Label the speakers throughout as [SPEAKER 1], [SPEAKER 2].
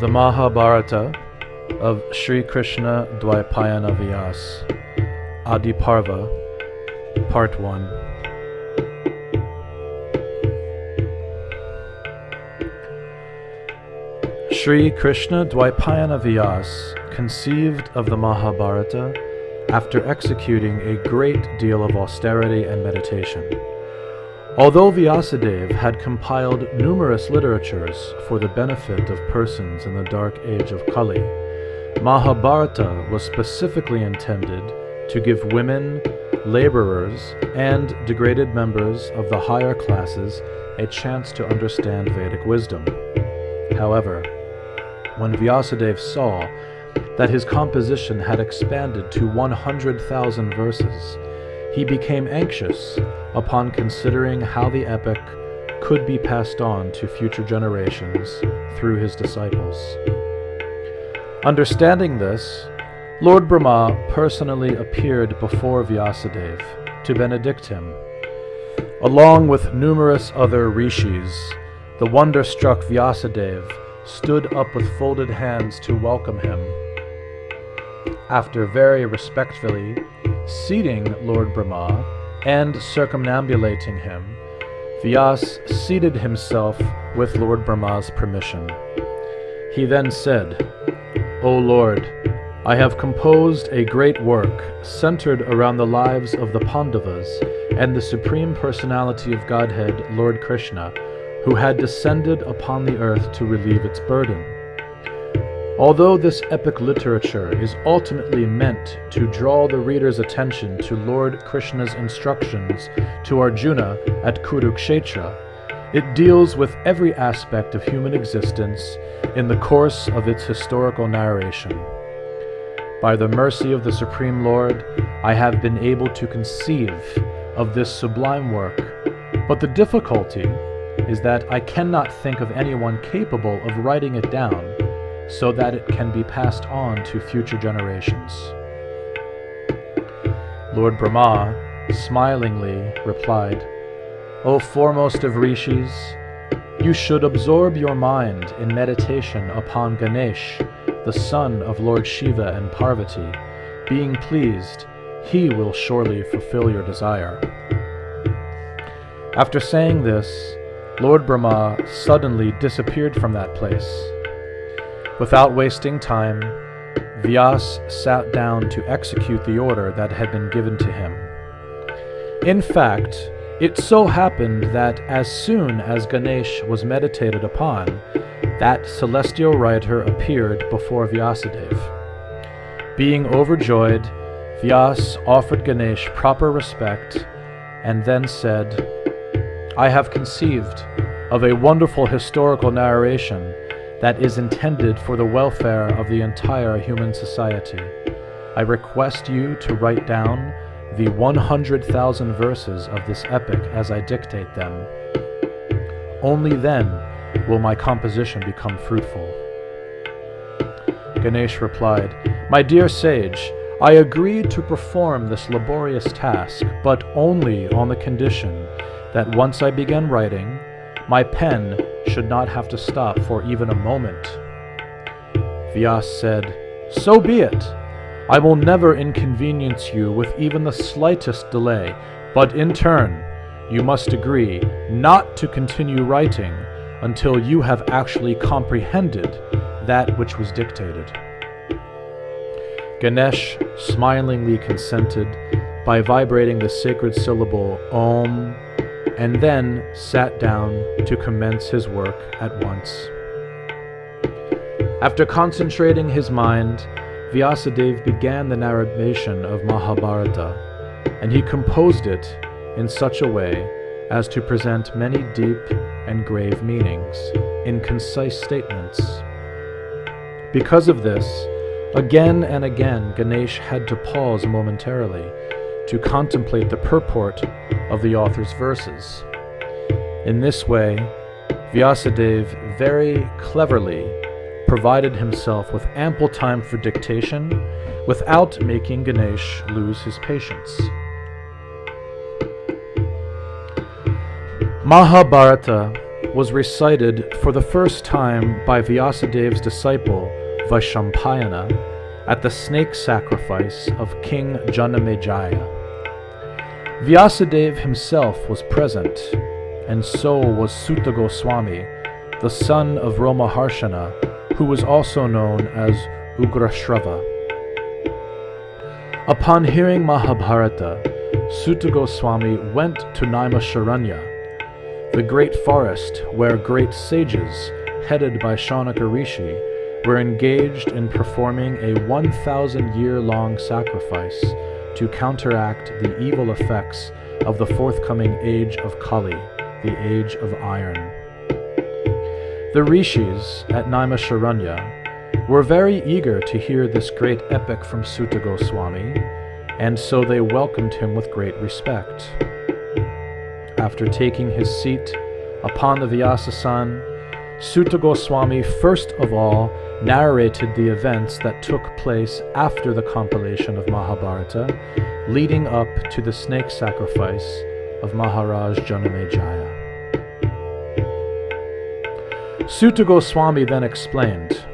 [SPEAKER 1] The Mahabharata of Sri Krsna Dvaipayana Vyasa, Adi Parva, Part 1. Sri Krsna Dvaipayana Vyasa conceived of the Mahabharata after executing a great deal of austerity and meditation. Although Vyasadeva had compiled numerous literatures for the benefit of persons in the dark age of Kali, Mahabharata was specifically intended to give women, laborers, and degraded members of the higher classes a chance to understand Vedic wisdom. However, when Vyasadeva saw that his composition had expanded to 100,000 verses, he became anxious upon considering how the epic could be passed on to future generations through his disciples. Understanding this, Lord Brahma personally appeared before Vyasadeva to benedict him. Along with numerous other rishis, the wonder-struck Vyasadeva stood up with folded hands to welcome him. After very respectfully seating Lord Brahma and circumambulating him, Vyasa seated himself with Lord Brahma's permission. He then said, "O Lord, I have composed a great work centered around the lives of the Pandavas and the Supreme Personality of Godhead, Lord Krishna, who had descended upon the earth to relieve its burden. Although this epic literature is ultimately meant to draw the reader's attention to Lord Krishna's instructions to Arjuna at Kurukshetra, it deals with every aspect of human existence in the course of its historical narration. By the mercy of the Supreme Lord, I have been able to conceive of this sublime work, but the difficulty is that I cannot think of anyone capable of writing it down so that it can be passed on to future generations." Lord Brahma smilingly replied, "O foremost of rishis, you should absorb your mind in meditation upon Ganesha, the son of Lord Shiva and Parvati. Being pleased, he will surely fulfill your desire." After saying this, Lord Brahma suddenly disappeared from that place. Without wasting time, Vyasa sat down to execute the order that had been given to him. In fact, it so happened that as soon as Ganesha was meditated upon, that celestial writer appeared before Vyasadeva. Being overjoyed, Vyasa offered Ganesha proper respect and then said, "I have conceived of a wonderful historical narration that is intended for the welfare of the entire human society. I request you to write down the 100,000 verses of this epic as I dictate them. Only then will my composition become fruitful." Ganesha replied, "My dear sage, I agreed to perform this laborious task, but only on the condition that once I began writing, my pen should not have to stop for even a moment." Vyasa said, "So be it. I will never inconvenience you with even the slightest delay, but in turn, you must agree not to continue writing until you have actually comprehended that which was dictated." Ganesh smilingly consented by vibrating the sacred syllable Om, and then sat down to commence his work at once. After concentrating his mind, Vyasadeva began the narration of Mahabharata, and he composed it in such a way as to present many deep and grave meanings in concise statements. Because of this, again and again Ganesha had to pause momentarily to contemplate the purport of the author's verses. In this way, Vyasadeva very cleverly provided himself with ample time for dictation without making Ganesha lose his patience. Mahabharata was recited for the first time by Vyasadev's disciple Vaishampayana at the snake sacrifice of King Janamejaya. Vyasadev himself was present, and so was Sutta Goswami, the son of Romaharshana, who was also known as Ugrashrava. Upon hearing Mahabharata, Sutta Goswami went to Naimisharanya, the great forest where great sages, headed by Shaunaka Rishi, were engaged in performing a 1,000-year-long sacrifice to counteract the evil effects of the forthcoming age of Kali, the age of iron. The rishis at Naimisharanya were very eager to hear this great epic from Sutta Goswami, and so they welcomed him with great respect. After taking his seat upon the Vyasasan, Sutta Goswami first of all narrated the events that took place after the compilation of Mahabharata, leading up to the snake sacrifice of Maharaj Janamejaya. Sutta Goswami then explained,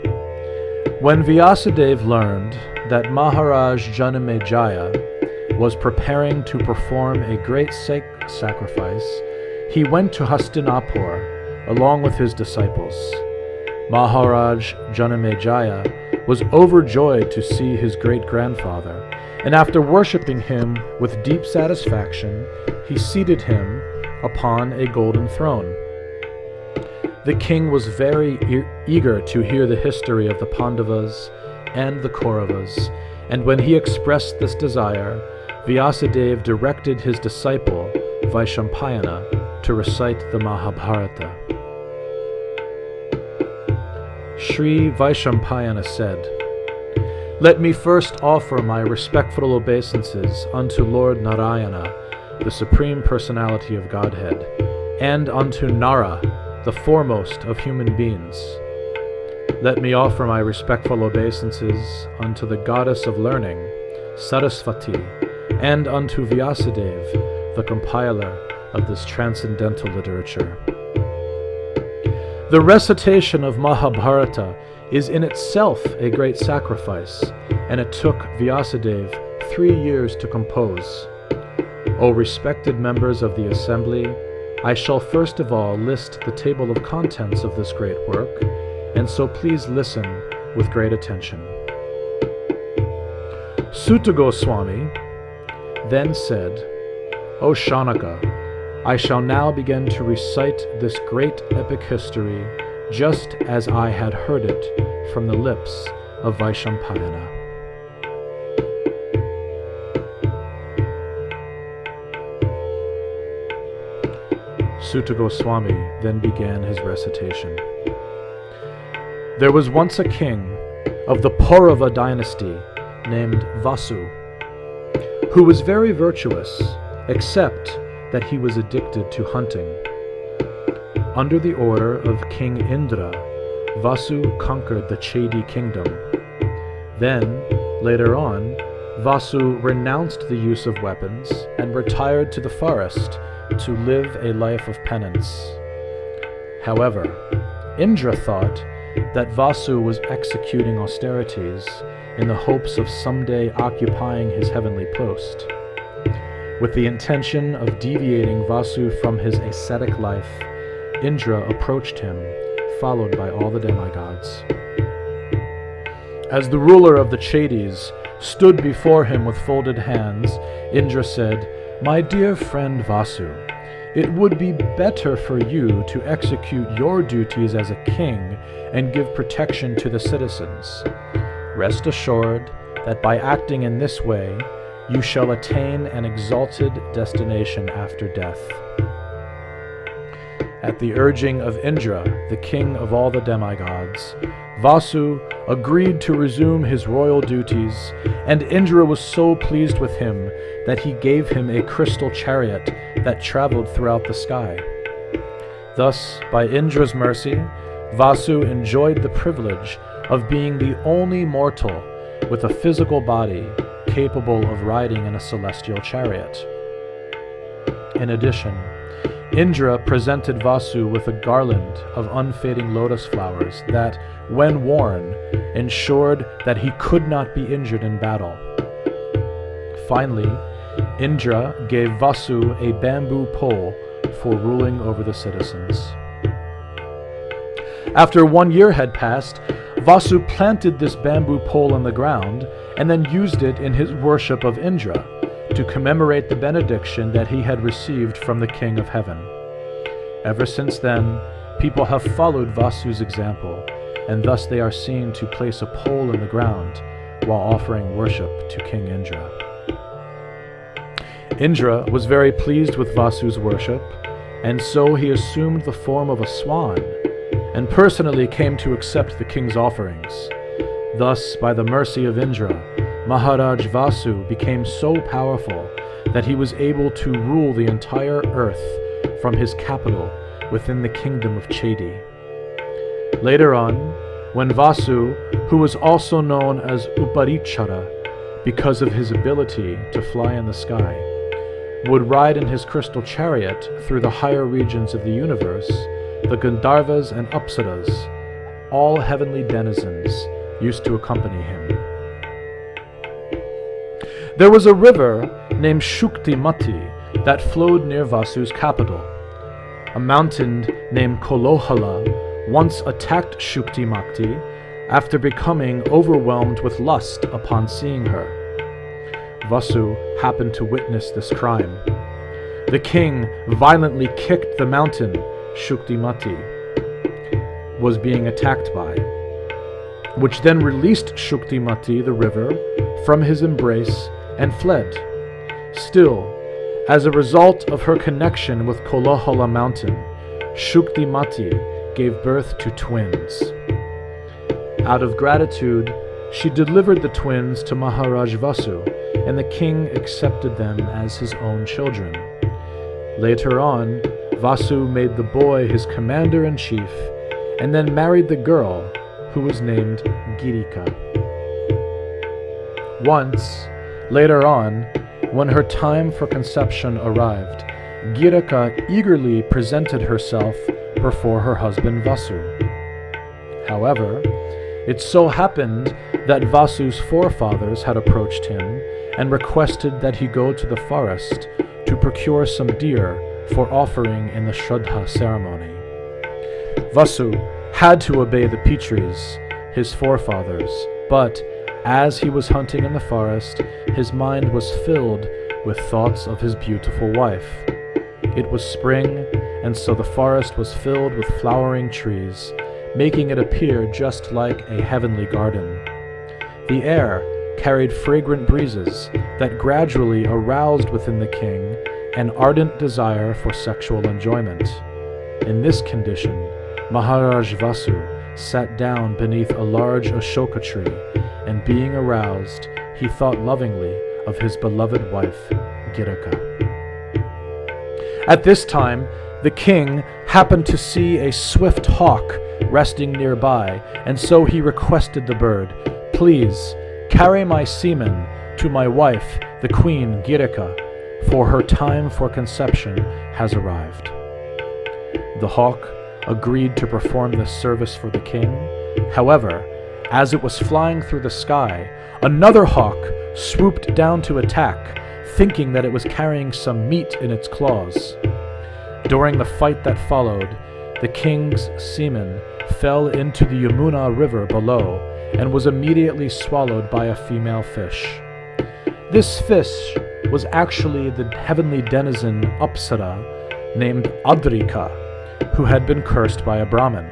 [SPEAKER 1] when Vyasadeva learned that Maharaj Janamejaya was preparing to perform a great sacrifice, he went to Hastinapur along with his disciples. Maharaj Janamejaya was overjoyed to see his great-grandfather, and after worshipping him with deep satisfaction, he seated him upon a golden throne. The king was very eager to hear the history of the Pandavas and the Kauravas, and when he expressed this desire, Vyasadeva directed his disciple, Vaishampayana, to recite the Mahabharata. Sri Vaishampayana said, "Let me first offer my respectful obeisances unto Lord Narayana, the Supreme Personality of Godhead, and unto Nara, the foremost of human beings. Let me offer my respectful obeisances unto the Goddess of Learning, Saraswati, and unto Vyasadeva, the compiler of this transcendental literature." The recitation of Mahabharata is in itself a great sacrifice, and it took Vyasadeva 3 years to compose. O respected members of the assembly, I shall first of all list the table of contents of this great work, and so please listen with great attention. Sutta Goswami then said, O Shaunaka, I shall now begin to recite this great epic history just as I had heard it from the lips of Vaishampayana. Sutta Goswami then began his recitation. There was once a king of the Parva dynasty named Vasu, who was very virtuous, except that he was addicted to hunting. Under the order of King Indra, Vasu conquered the Chedi kingdom. Then, later on, Vasu renounced the use of weapons and retired to the forest to live a life of penance. However, Indra thought that Vasu was executing austerities in the hopes of someday occupying his heavenly post. With the intention of deviating Vasu from his ascetic life, Indra approached him, followed by all the demigods. As the ruler of the Chedis stood before him with folded hands, Indra said, My dear friend Vasu, it would be better for you to execute your duties as a king and give protection to the citizens. Rest assured that by acting in this way, you shall attain an exalted destination after death. At the urging of Indra, the king of all the demigods, Vasu agreed to resume his royal duties, and Indra was so pleased with him that he gave him a crystal chariot that traveled throughout the sky. Thus, by Indra's mercy, Vasu enjoyed the privilege of being the only mortal with a physical body capable of riding in a celestial chariot. In addition, Indra presented Vasu with a garland of unfading lotus flowers that, when worn, ensured that he could not be injured in battle. Finally, Indra gave Vasu a bamboo pole for ruling over the citizens. After 1 year had passed, Vasu planted this bamboo pole in the ground and then used it in his worship of Indra to commemorate the benediction that he had received from the King of Heaven. Ever since then, people have followed Vasu's example, and thus they are seen to place a pole in the ground while offering worship to King Indra. Indra was very pleased with Vasu's worship, and so he assumed the form of a swan, and personally came to accept the king's offerings. Thus, by the mercy of Indra, Maharaj Vasu became so powerful that he was able to rule the entire earth from his capital within the kingdom of Chedi. Later on, when Vasu, who was also known as Uparichara because of his ability to fly in the sky, would ride in his crystal chariot through the higher regions of the universe, the Gandharvas and Apsaras, all heavenly denizens, used to accompany him. There was a river named Shuktimati that flowed near Vasu's capital. A mountain named Kolohala once attacked Shuktimati after becoming overwhelmed with lust upon seeing her. Vasu happened to witness this crime. The king violently kicked the mountain Shuktimati was being attacked by, which then released Shuktimati, the river, from his embrace and fled. Still, as a result of her connection with Kolohala mountain, Shuktimati gave birth to twins. Out of gratitude, she delivered the twins to Maharaj Vasu, and the king accepted them as his own children. Later on, Vasu made the boy his commander-in-chief, and then married the girl, who was named Girika. Once, later on, when her time for conception arrived, Girika eagerly presented herself before her husband Vasu. However, it so happened that Vasu's forefathers had approached him and requested that he go to the forest to procure some deer for offering in the Shraddha ceremony. Vasu had to obey the Pitris, his forefathers, but as he was hunting in the forest, his mind was filled with thoughts of his beautiful wife. It was spring, and so the forest was filled with flowering trees, making it appear just like a heavenly garden. The air carried fragrant breezes that gradually aroused within the king an ardent desire for sexual enjoyment. In this condition, Maharaj Vasu sat down beneath a large Ashoka tree, and being aroused, he thought lovingly of his beloved wife, Girika. At this time, the king happened to see a swift hawk resting nearby, and so he requested the bird, "Please, carry my semen to my wife, the queen Girika, for her time for conception has arrived." The hawk agreed to perform this service for the king. However, as it was flying through the sky, another hawk swooped down to attack, thinking that it was carrying some meat in its claws. During the fight that followed, the king's semen fell into the Yamuna river below and was immediately swallowed by a female fish. This fish was actually the heavenly denizen Apsara named Adrika, who had been cursed by a Brahmin.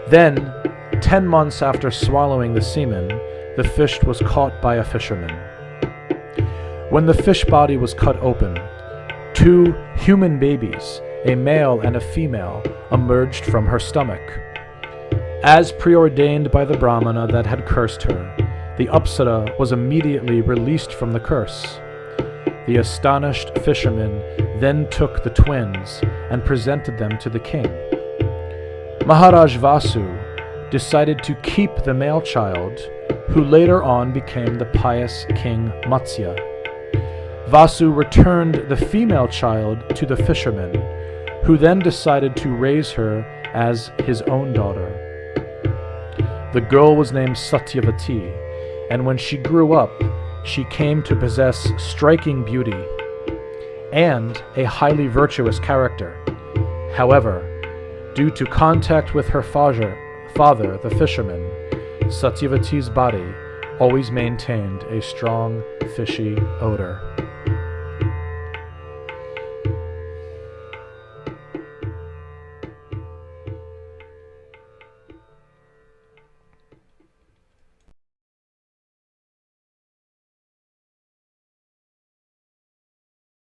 [SPEAKER 1] Then, 10 months after swallowing the semen, the fish was caught by a fisherman. When the fish body was cut open, 2 human babies, a male and a female, emerged from her stomach. As preordained by the Brahmana that had cursed her, the Apsara was immediately released from the curse. The astonished fisherman then took the twins and presented them to the king. Maharaj Vasu decided to keep the male child, who later on became the pious King Matsya. Vasu returned the female child to the fisherman, who then decided to raise her as his own daughter. The girl was named Satyavati, and when she grew up, she came to possess striking beauty and a highly virtuous character. However, due to contact with her father, the fisherman, Satyavati's body always maintained a strong, fishy odor.